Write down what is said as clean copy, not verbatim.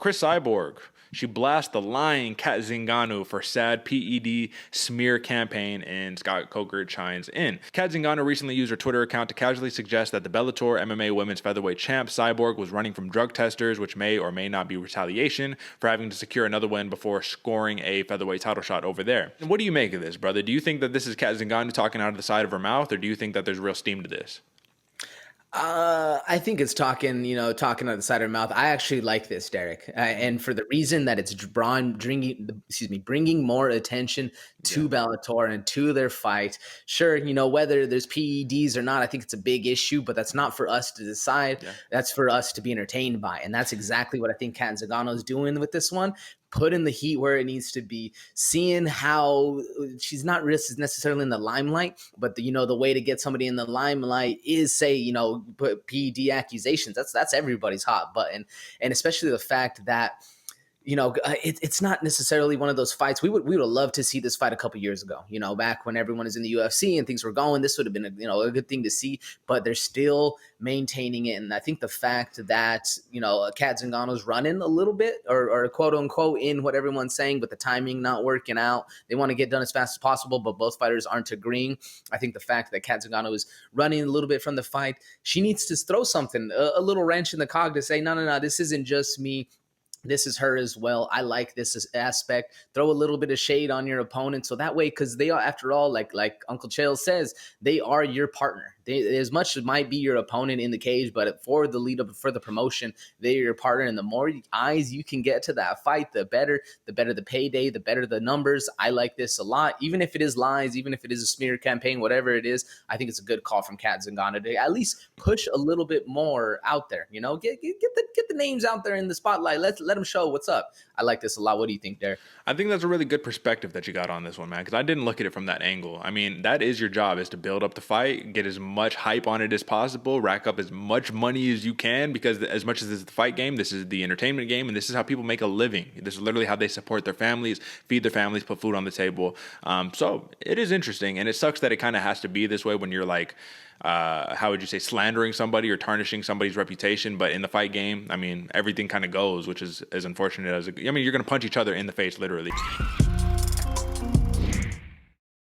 Chris Cyborg, she blasts the lying Cat Zingano for sad PED smear campaign, and Scott Coker chimes in. Cat Zingano recently used her Twitter account to casually suggest that the Bellator MMA women's featherweight champ Cyborg was running from drug testers, which may or may not be retaliation for having to secure another win before scoring a featherweight title shot over there. And what do you make of this, brother? Do you think that this is Cat Zingano talking out of the side of her mouth, or do you think that there's real steam to this? I think it's talking out the side of her mouth. I actually like this, Derek, and for the reason that it's bringing more attention to Bellator and to their fight. Sure, whether there's PEDs or not, I think it's a big issue, but that's not for us to decide. Yeah. That's for us to be entertained by, and that's exactly what I think Cat Zingano is doing with this one. Putting the heat where it needs to be, seeing how she's not necessarily in the limelight, but the way to get somebody in the limelight is put PED accusations. That's everybody's hot button, and especially the fact that it's not necessarily one of those fights. We would have loved to see this fight a couple years ago, back when everyone is in the UFC and things were going. This would have been a good thing to see, but they're still maintaining it. And I think the fact that Cat Zingano's running a little bit or quote unquote in what everyone's saying, but the timing not working out. They want to get done as fast as possible, but both fighters aren't agreeing. I think the fact that Cat Zingano is running a little bit from the fight, she needs to throw something, a little wrench in the cog to say, no, this isn't just me. This is her as well. I like this aspect. Throw a little bit of shade on your opponent. So that way, because they are, after all, like Uncle Chael says, they are your partner. They, as much as might be your opponent in the cage, but for the lead up, for the promotion, they're your partner. And the more eyes you can get to that fight, the better the payday, the better the numbers. I like this a lot. Even if it is lies, even if it is a smear campaign, whatever it is, I think it's a good call from Cat Zingano to at least push a little bit more out there. Get the names out there in the spotlight. Let them show what's up. I like this a lot. What do you think, Derek? I think that's a really good perspective that you got on this one, man, because I didn't look at it from that angle. I mean, that is your job, is to build up the fight, get as much hype on it as possible, rack up as much money as you can, because as much as this is the fight game, this is the entertainment game, and this is how people make a living. This is literally how they support their families, feed their families, put food on the table. So it is interesting, and it sucks that it kind of has to be this way when you're like, how would you say, slandering somebody or tarnishing somebody's reputation. But in the fight game, I mean, everything kind of goes, which is as unfortunate as you're going to punch each other in the face, literally.